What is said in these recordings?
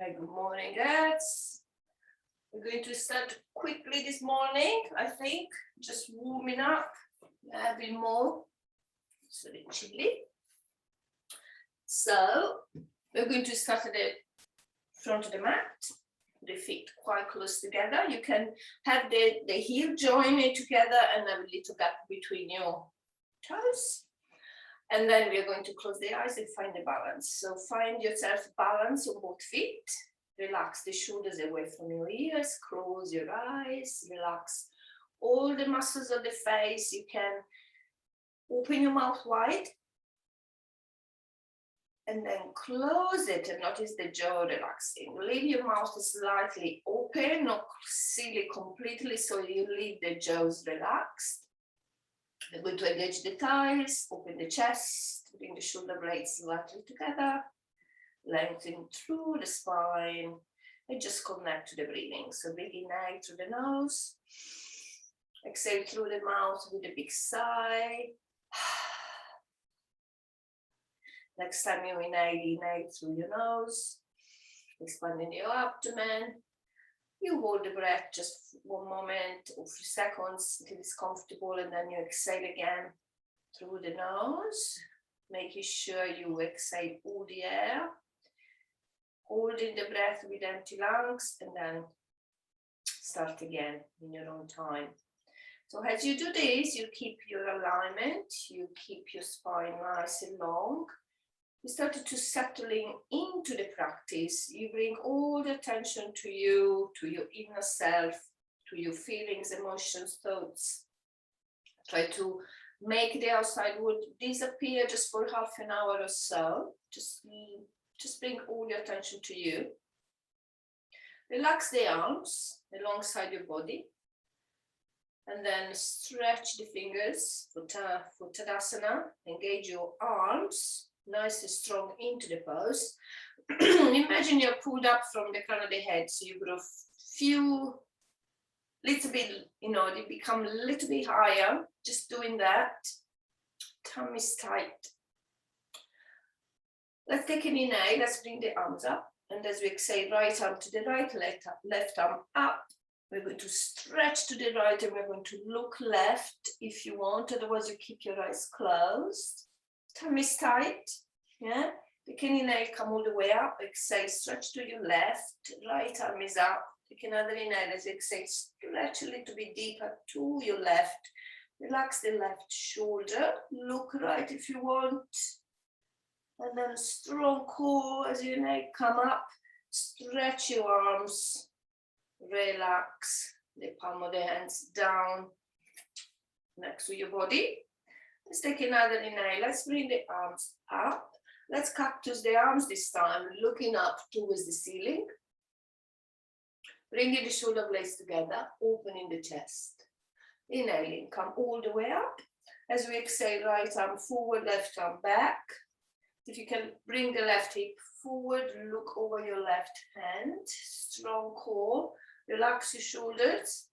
Okay, good morning, guys. We're going to start quickly this morning, I think, just warming up, a bit more, so it's chilly. So we're going to start at the front of the mat, the feet quite close together. You can have the heel join together and have a little gap between your toes. And then we're going to close the eyes and find the balance. So find yourself balance on both feet. Relax the shoulders away from your ears. Close your eyes. Relax all the muscles of the face. You can open your mouth wide. And then close it and notice the jaw relaxing. Leave your mouth slightly open, not seal it completely, so you leave the jaws relaxed. We're going to engage the thighs, open the chest, bring the shoulder blades slightly together, lengthen through the spine, and just connect to the breathing. So big inhale through the nose, exhale through the mouth with a big sigh. Next time you inhale through your nose, expanding your abdomen. You hold the breath just one moment or a few seconds until it's comfortable, and then you exhale again through the nose, making sure you exhale all the air, holding the breath with empty lungs, and then start again in your own time. So as you do this, you keep your alignment, you keep your spine nice and long. You started to settling into the practice. You bring all the attention to you, to your inner self, to your feelings, emotions, thoughts. Try to make the outside world disappear just for half an hour or so. Just bring all your attention to you. Relax the arms alongside your body. And then stretch the fingers for Tadasana. Engage your arms. Nice and strong into the pose. Imagine you're pulled up from the crown of the head, so you go little bit, they become a little bit higher. Just doing that. Tummy is tight. Let's take an inhale. Let's bring the arms up, and as we exhale, right arm to the right, left arm up. We're going to stretch to the right, and we're going to look left if you want. Otherwise, you keep your eyes closed. Tummy is tight, yeah? Take an inhale, come all the way up, exhale, stretch to your left, right arm is up. Take another inhale, as you exhale, stretch a little bit deeper to your left. Relax the left shoulder, look right if you want. And then strong core as you inhale, come up, stretch your arms, relax the palm of the hands down next to your body. Let's take another inhale. Let's bring the arms up. Let's cactus the arms this time, looking up towards the ceiling. Bringing the shoulder blades together, opening the chest. Inhaling, come all the way up. As we exhale, right arm forward, left arm back. If you can bring the left hip forward, look over your left hand. Strong core. Relax your shoulders.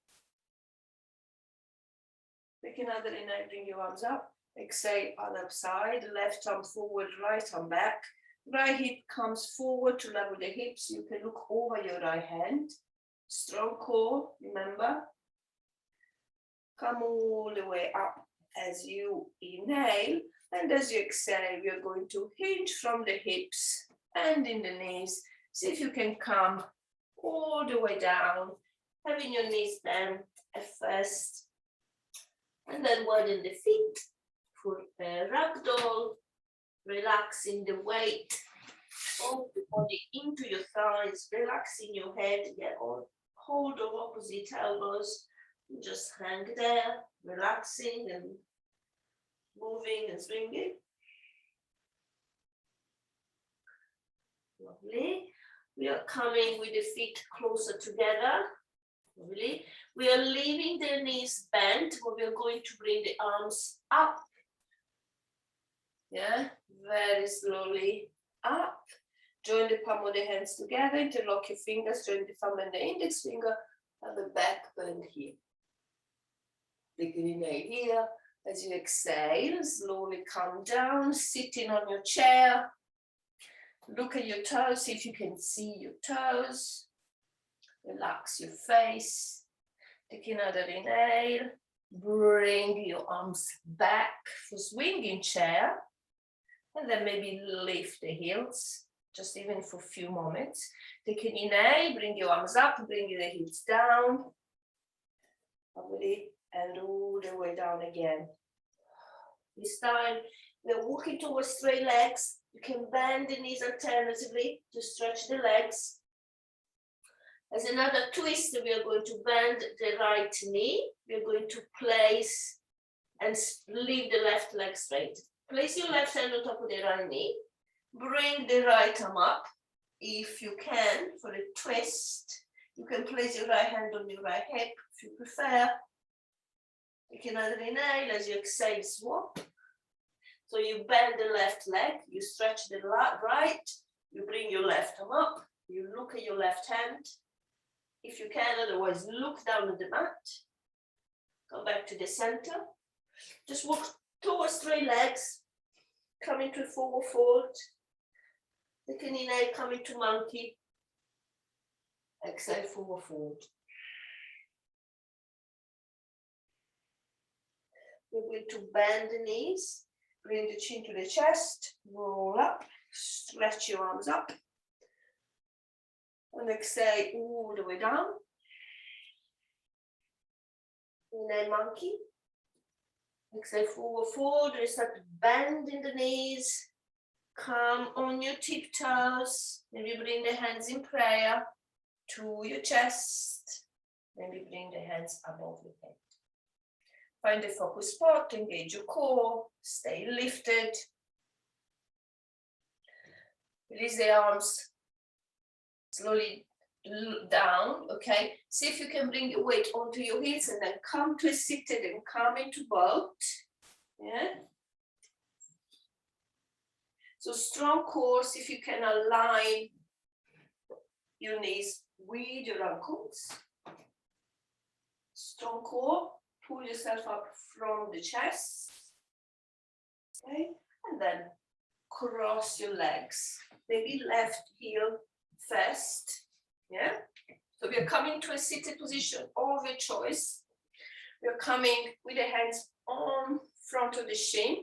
Take another inhale, bring your arms up. Exhale, other side, left arm forward, right arm back. Right hip comes forward to level the hips. You can look over your right hand. Strong core, remember. Come all the way up as you inhale. And as you exhale, you're going to hinge from the hips and in the knees. See if you can come all the way down, having your knees bent at first. And then widen the feet. For a ragdoll, relaxing the weight of the body into your thighs, relaxing your head, get on hold of opposite elbows, just hang there, relaxing and moving and swinging. Lovely. We are coming with the feet closer together. Lovely. We are leaving the knees bent, but we are going to bring the arms up. Yeah, very slowly up. Join the palm of the hands together, interlock your fingers, join the thumb and the index finger, and the back bend here. Take an inhale here. As you exhale, slowly come down, sitting on your chair. Look at your toes, see if you can see your toes. Relax your face. Take another inhale. Bring your arms back for swinging chair. And then maybe lift the heels, just even for a few moments. Take an inhale, bring your arms up, bring the hips down. Lovely. And all the way down again. This time, we're walking towards straight legs. You can bend the knees alternatively to stretch the legs. As another twist, we are going to bend the right knee. We're going to place and leave the left leg straight. Place your left hand on top of the right knee. Bring the right arm up. If you can, for a twist, you can place your right hand on your right hip if you prefer. Take another inhale as you exhale, swap. So you bend the left leg, you stretch the right, you bring your left arm up, you look at your left hand. If you can, otherwise look down at the mat. Come back to the center. Just walk towards straight legs. Come into forward fold. Take an inhale, come into monkey. Exhale, forward fold. We're going to bend the knees. Bring the chin to the chest, roll up, stretch your arms up. And exhale all the way down. Inhale, monkey. Exhale, forward fold. Start bending the knees. Come on your tiptoes. Maybe bring the hands in prayer to your chest. Maybe bring the hands above your head. Find a focus spot, engage your core, stay lifted. Release the arms slowly down, okay? See if you can bring your weight onto your heels and then come to a seated and come into boat, yeah? So strong core, see if you can align your knees with your ankles. Strong core. Pull yourself up from the chest, okay? And then cross your legs. Maybe left heel first, yeah? So we are coming to a seated position of your choice. We are coming with the hands on front of the shin.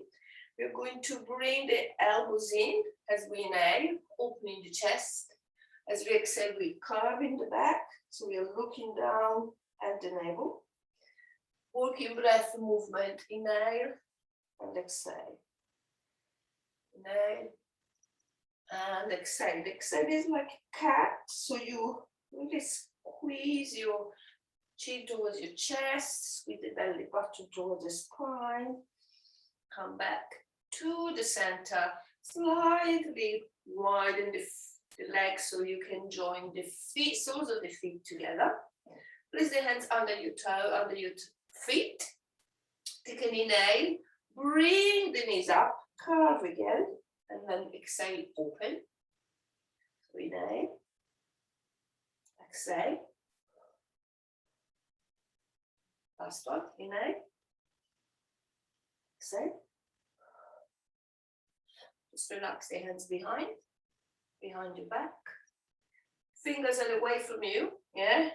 We are going to bring the elbows in as we inhale, opening the chest. As we exhale, we curve in the back. So we are looking down at the navel. Working breath movement, inhale and exhale. Inhale and exhale. The exhale is like a cat, so you really squeeze your chin towards your chest, squeeze the belly button towards the spine. Come back to the center, slightly widen the legs so you can join the feet, soles of the feet together. Place the hands under your toe, under your feet. Take an inhale, bring the knees up, curve again, and then exhale, open. So inhale, exhale. Last one, inhale, exhale. Just relax the hands behind your back. Fingers are away from you, yeah?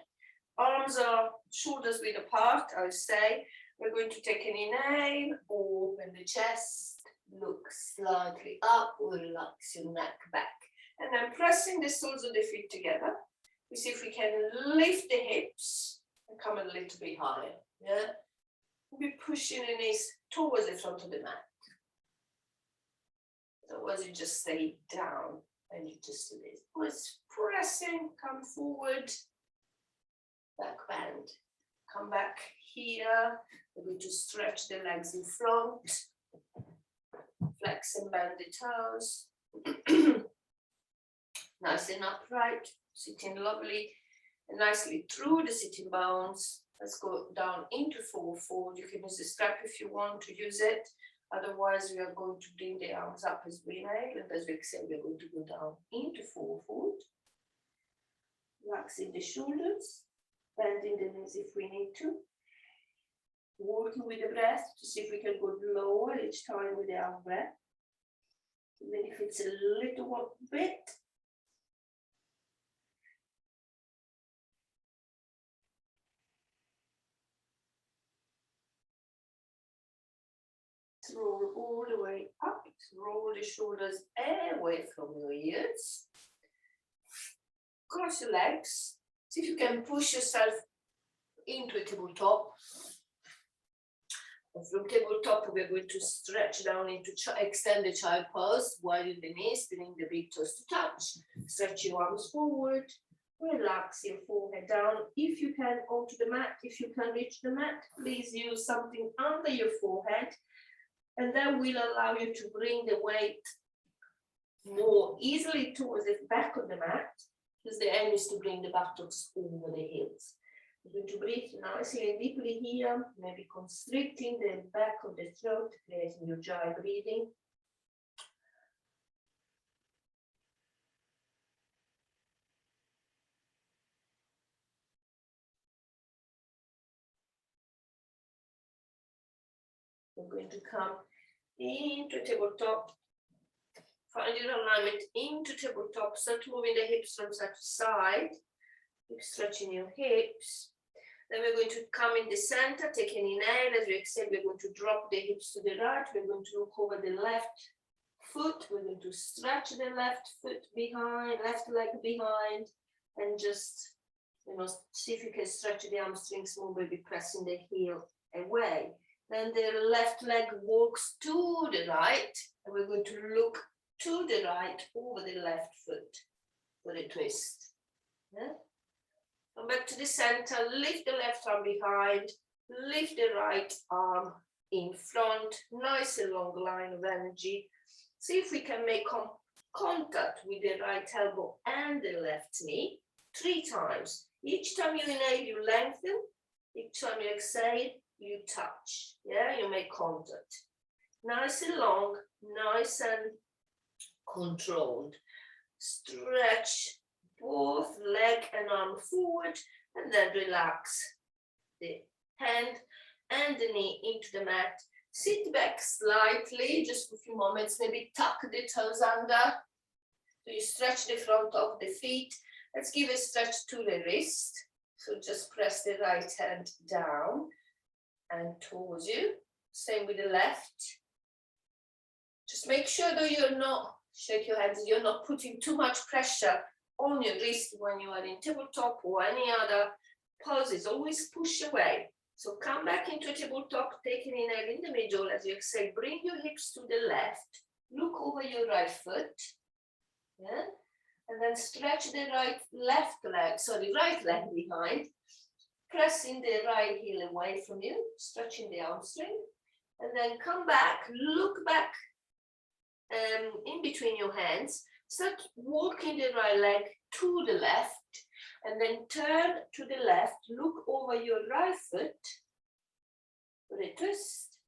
Arms are shoulders width apart, I would say. We're going to take an inhale, open the chest, look slightly up, relax your neck back. And then pressing the soles of the feet together, we see if we can lift the hips and come a little bit higher, yeah? We'll be pushing the knees towards the front of the mat. Otherwise you just stay down and you just do this. Always pressing, come forward. Back bend, come back here. We're going to stretch the legs in front, flex and bend the toes. Nice and upright, sitting lovely and nicely through the sitting bones. Let's go down into forward fold. You can use the strap if you want to use it. Otherwise, we are going to bring the arms up as we inhale, and as we exhale, we are going to go down into forward fold. Relaxing the shoulders. Bending the knees if we need to. Working with the breath to see if we can go lower each time with the out breath. even if it's a little bit. Roll all the way up, roll the shoulders away from your ears. Cross your legs. See if you can push yourself into a tabletop. From tabletop, we're going to stretch down into extend the child pose, widen the knees, bring the big toes to touch. Stretch your arms forward. Relax your forehead down. If you can, onto the mat. If you can reach the mat, please use something under your forehead. And that will allow you to bring the weight more easily towards the back of the mat, because the aim is to bring the buttocks over the heels. You're going to breathe nicely and deeply here, maybe constricting the back of the throat, creating your dry breathing. We're going to come into tabletop. Find your alignment into tabletop. Start moving the hips from side to side. Keep stretching your hips. Then we're going to come in the center, take an inhale. As we exhale, we're going to drop the hips to the right. We're going to look over the left foot. We're going to stretch the left foot behind, left leg behind, and just, see if you can stretch the hamstrings more, maybe pressing the heel away. Then the left leg walks to the right, and we're going to look to the right over the left foot for a twist. Yeah? Come back to the center, lift the left arm behind, lift the right arm in front, nice and long line of energy. See if we can make contact with the right elbow and the left knee 3 times. Each time you inhale, you lengthen. Each time you exhale, you touch. Yeah, you make contact. Nice and long, nice and controlled. Stretch both leg and arm forward, and then relax the hand and the knee into the mat. Sit back slightly, just for a few moments, maybe tuck the toes under. So you stretch the front of the feet. Let's give a stretch to the wrist. So just press the right hand down and towards you. Same with the left. Just make sure that you're not, shake your hands, you're not putting too much pressure on your wrist when you are in tabletop or any other poses. Always push away. So come back into tabletop, take an inhale in the middle. As you exhale, bring your hips to the left. Look over your right foot. Yeah? And then stretch the right leg behind. Pressing the right heel away from you, stretching the hamstring. And then come back, look back in between your hands. Start walking the right leg to the left, and then turn to the left, look over your right foot for a twist.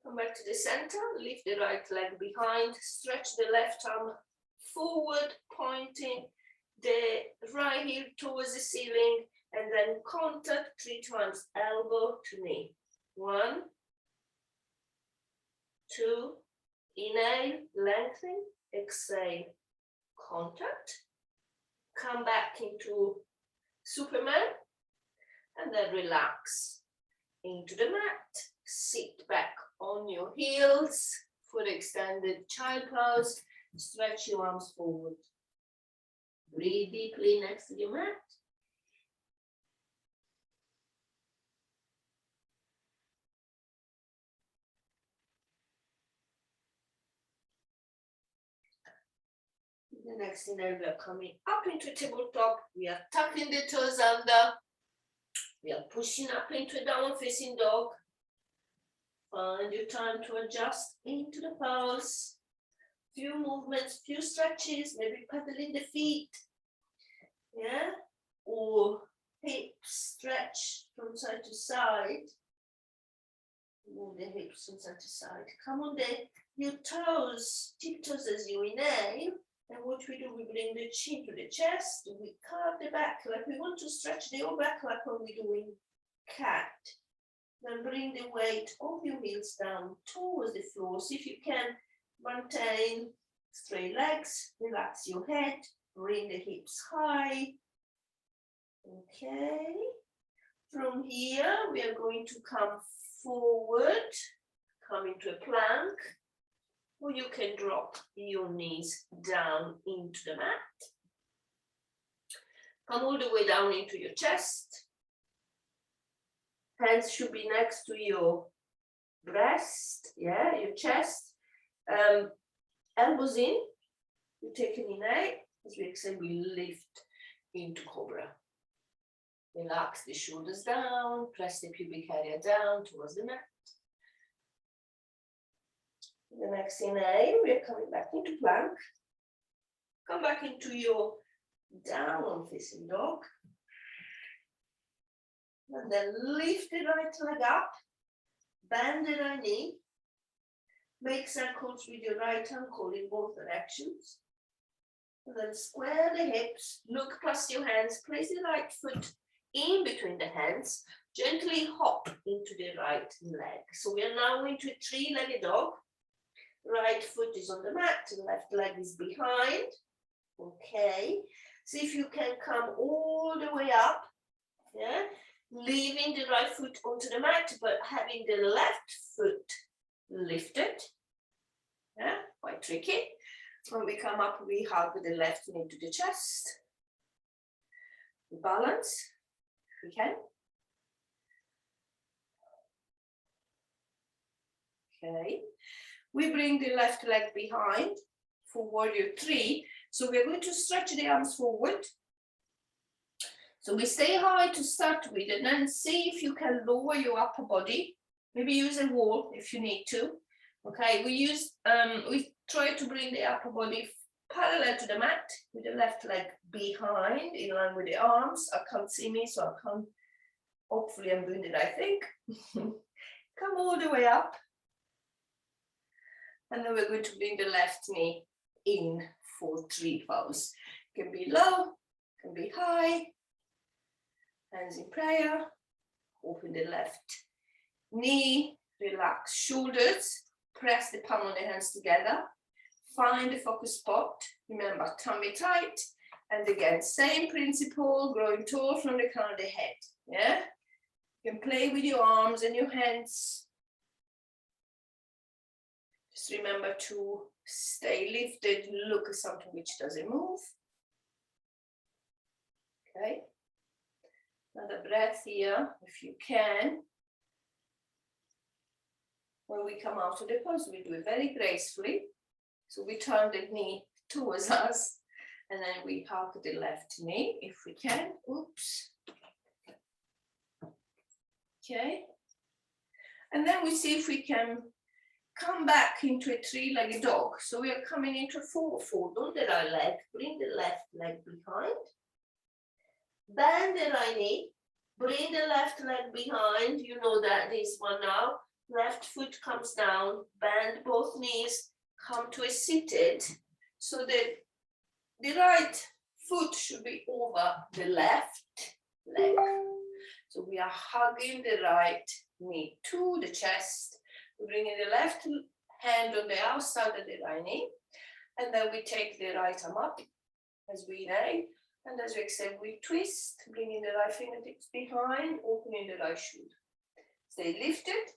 Come back to the center, lift the right leg behind, stretch the left arm forward, pointing the right heel towards the ceiling, and then contact 3 times, elbow to knee. 1, 2, inhale, lengthen, exhale, contact. Come back into Superman, and then relax into the mat. Sit back on your heels for the extended child pose. Stretch your arms forward. Breathe deeply next to your mat. The next inhale, we are coming up into tabletop. We are tucking the toes under. We are pushing up into a downward facing dog. Find your time to adjust into the pose. Few movements, few stretches, maybe pedaling the feet. Yeah, or hips stretch from side to side. Move the hips from side to side. Come on your toes, tiptoes as you inhale. And what we do, we bring the chin to the chest, we curve the back, like we want to stretch the whole back like when we're doing cat. Then and bring the weight of your heels down towards the floor. See if you can maintain straight legs, relax your head, bring the hips high. Okay. From here, we are going to come forward, come into a plank, or you can drop your knees down into the mat. Come all the way down into your chest. Hands should be next to your breast, yeah, your chest. Elbows in, you take a knee, as we exhale, we lift into cobra. Relax the shoulders down, press the pubic area down towards the mat. The next inhale, we are coming back into plank. Come back into your downward facing dog. And then lift the right leg up, bend the right knee, make circles with your right ankle in both directions. And then square the hips, look past your hands, place the right foot in between the hands, gently hop into the right leg. So we are now into a three-legged dog. Right foot is on the mat, left leg is behind. Okay, see if you can come all the way up, yeah, leaving the right foot onto the mat, but having the left foot lifted, yeah, quite tricky. When we come up, we hug the left knee to the chest. We balance, if we can. Okay, we bring the left leg behind for warrior three. So we're going to stretch the arms forward. So we stay high to start with, and then see if you can lower your upper body. Maybe use a wall if you need to. Okay, we try to bring the upper body parallel to the mat with the left leg behind, in line with the arms. I can't see me, so I can't. Hopefully I'm doing it, I think. Come all the way up. And then we're going to bring the left knee in for tree pose. Can be low, can be high. Hands in prayer. Open the left knee, relax shoulders, press the palm of the hands together. Find the focus spot. Remember, tummy tight. And again, same principle, growing tall from the crown of the head. Yeah? You can play with your arms and your hands. Just remember to stay lifted, look at something which doesn't move. Okay. Another breath here, if you can. When we come out of the pose, we do it very gracefully. So we turn the knee towards us, and then we hug the left knee, if we can. Oops. Okay. And then we see if we can come back into a three-legged dog. So we are coming into a forward fold on the right leg, bring the left leg behind. Bend the right knee, bring the left leg behind. You know that this one now. Left foot comes down, bend both knees, come to a seated. So the right foot should be over the left leg. So we are hugging the right knee to the chest. We're bringing the left hand on the outside of the right knee. And then we take the right arm up as we inhale. And as we exhale, we twist, bringing the right fingertips behind, opening the right shoulder. Stay lifted.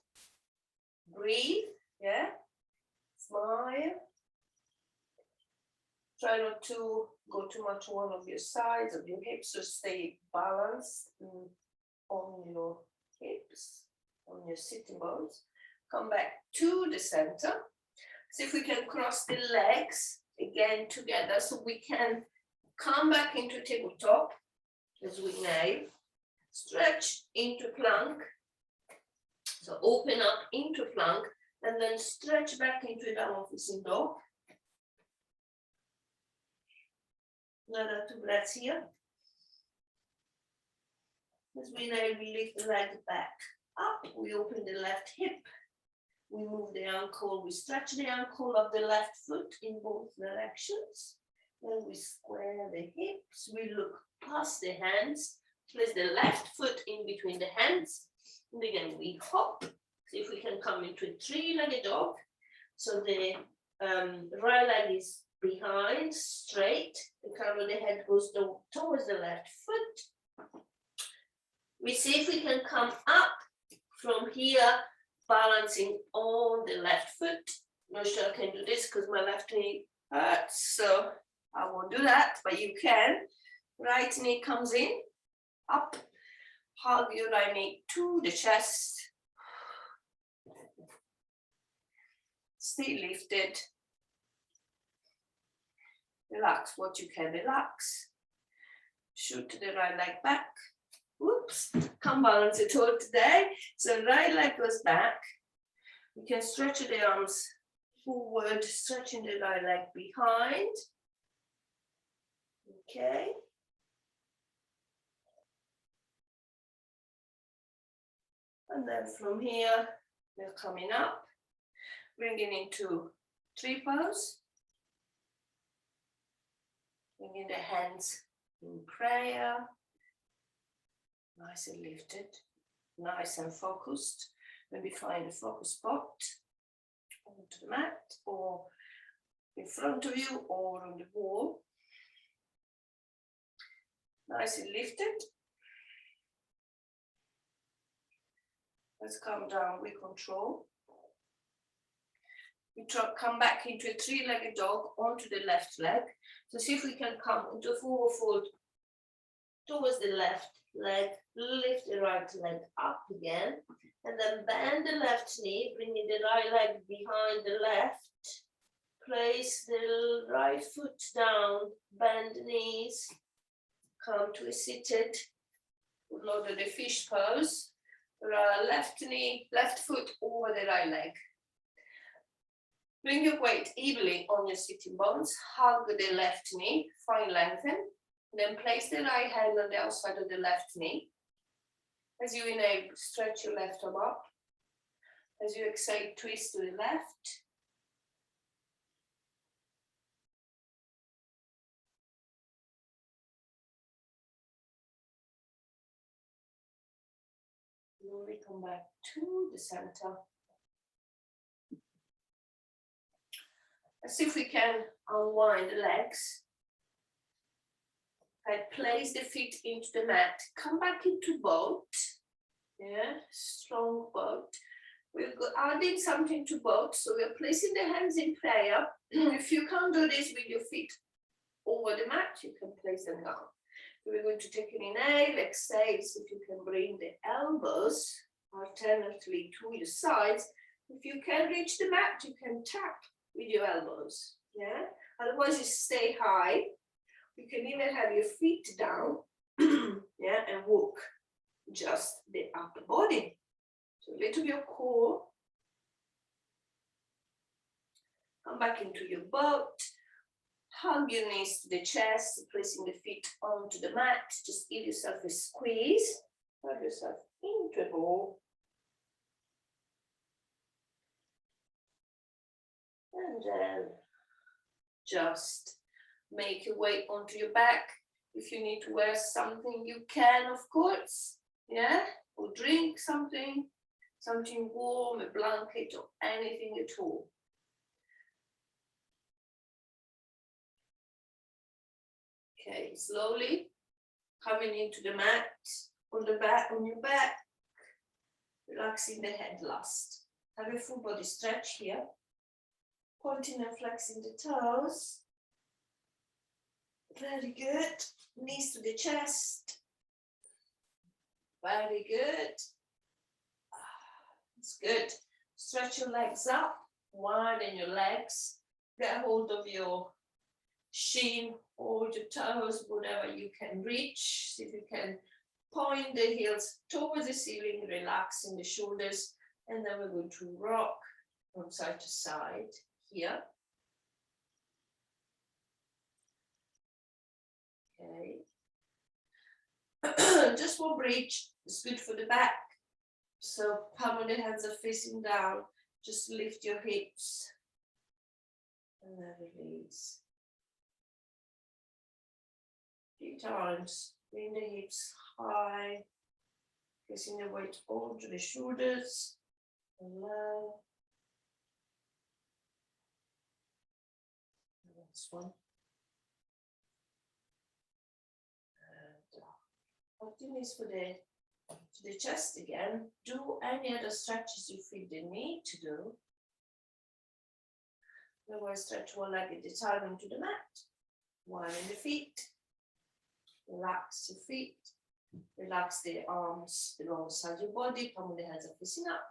Breathe, yeah. Smile. Try not to go too much on one of your sides of your hips, so stay balanced on your hips, on your sitting bones. Come back to the center. See if we can cross the legs again together, so we can come back into tabletop as we inhale. Stretch into plank. So open up into plank and then stretch back into downward facing dog. Another 2 breaths here. As we inhale, we lift the leg back up. We open the left hip. We move the ankle. We stretch the ankle of the left foot in both directions. Then we square the hips. We look past the hands. Place the left foot in between the hands. And again, we hop. See if we can come into a three-legged dog. So the right leg is behind, straight. The crown of the head goes towards the left foot. We see if we can come up from here, balancing on the left foot. Not sure I can do this because my left knee hurts, so I won't do that, but you can. Right knee comes in, up, hug your right knee to the chest. Stay lifted. Relax what you can relax. Shoot the right leg back. Whoops, can't balance it all today. So right leg goes back. You can stretch the arms forward, stretching the right leg behind. Okay. And then from here, we're coming up, bringing into tree pose. Bringing the hands in prayer. Nice and lifted, nice and focused. Maybe find a focus spot onto the mat or in front of you or on the wall. Nice and lifted. Let's come down with control. We come back into a three-legged dog onto the left leg. So see if we can come into a forward fold towards the left leg, lift the right leg up again, and then bend the left knee, bringing the right leg behind the left. Place the right foot down, bend the knees, come to a seated, load of the fish pose. Left knee, left foot over the right leg. Bring your weight evenly on your sitting bones, hug the left knee, find lengthen. Then place the right hand on the outside of the left knee. As you inhale, stretch your left arm up. As you exhale, twist to the left. Slowly come back to the center. Let's see if we can unwind the legs. Place the feet into the mat. Come back into boat. Yeah, strong boat. We're adding something to boat. So we're placing the hands in prayer. If you can't do this with your feet over the mat, you can place them down. So we're going to take an inhale, exhale. So if you can bring the elbows alternately to your sides. If you can reach the mat, you can tap with your elbows. Yeah. Otherwise, you stay high. You can even have your feet down, yeah, and walk just the upper body. So a little bit of core. Come back into your boat. Hug your knees to the chest, placing the feet onto the mat. Just give yourself a squeeze. Hug yourself into a ball. And then just make your way onto your back. If you need to wear something, you can, of course, yeah, or drink something warm, a blanket or anything at all. Okay, slowly coming into the mat, on your back, relaxing the head last. Have a full body stretch here, pointing and flexing the toes. Very good. Knees to the chest. Very good. It's good. Stretch your legs up, widen your legs. Get hold of your shin or your toes, whatever you can reach. See if you can point the heels towards the ceiling, relaxing the shoulders. And then we're going to rock from side to side here. Okay. Just one bridge is good for the back. So palm of the hands are facing down. Just lift your hips and then release. 3 times. Bring the hips high. Placing the weight over the shoulders. Allow. Next one. And continues for the chest again. Do any other stretches you feel the need to do. Otherwise, stretch one leg at a time into the mat. One in the feet. Relax your feet. Relax the arms alongside your body. Palm of the hands are facing up.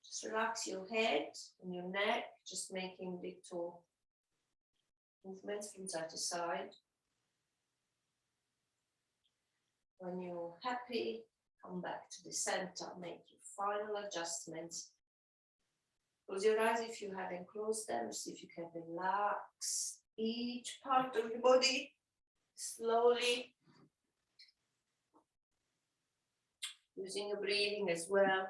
Just relax your head and your neck, just making little movements from side to side. When you're happy, come back to the center, make your final adjustments. Close your eyes if you haven't closed them, see if you can relax each part of your body slowly. Using your breathing as well.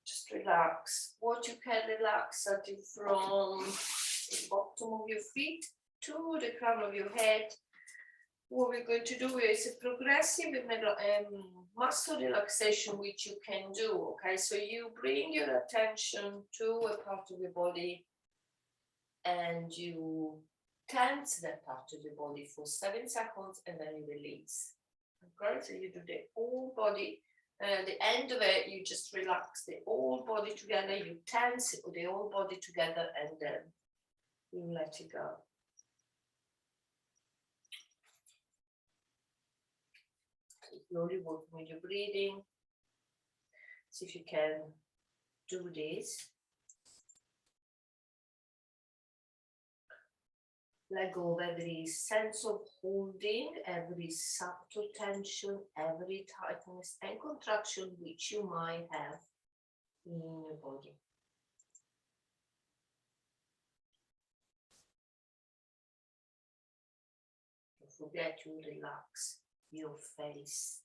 Just relax. What you can relax, starting from the bottom of your feet to the crown of your head. What we're going to do is a progressive muscle relaxation, which you can do. Okay, so you bring your attention to a part of your body and you tense that part of the body for 7 seconds and then you release. Okay, so you do the whole body. At the end of it, you just relax the whole body together. You tense the whole body together and then you let it go. Slowly working with your breathing. See if you can do this. Let go of every sense of holding, every subtle tension, every tightness and contraction which you might have in your body. Don't forget to relax your face.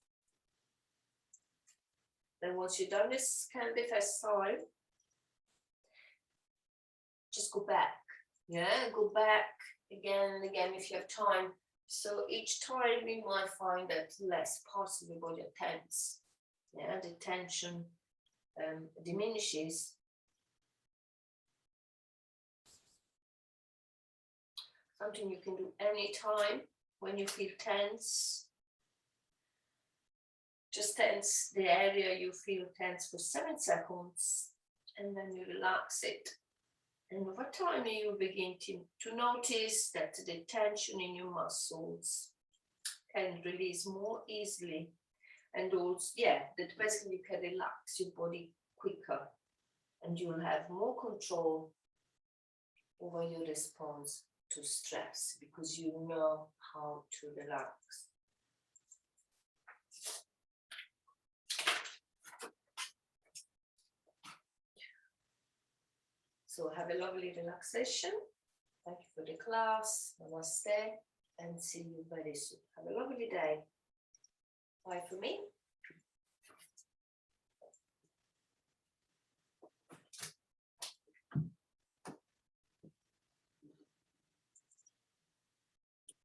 Then once you've done this kind of the first time, just go back. Yeah, go back again and again if you have time. So each time you might find that less parts of your body are tense. Yeah, the tension diminishes. Something you can do anytime when you feel tense. Just tense the area you feel tense for 7 seconds and then you relax it. And over time, you begin to notice that the tension in your muscles can release more easily. And also, that basically you can relax your body quicker and you'll have more control over your response to stress because you know how to relax. So have a lovely relaxation. Thank you for the class. Namaste and see you very soon. Have a lovely day. Bye for me.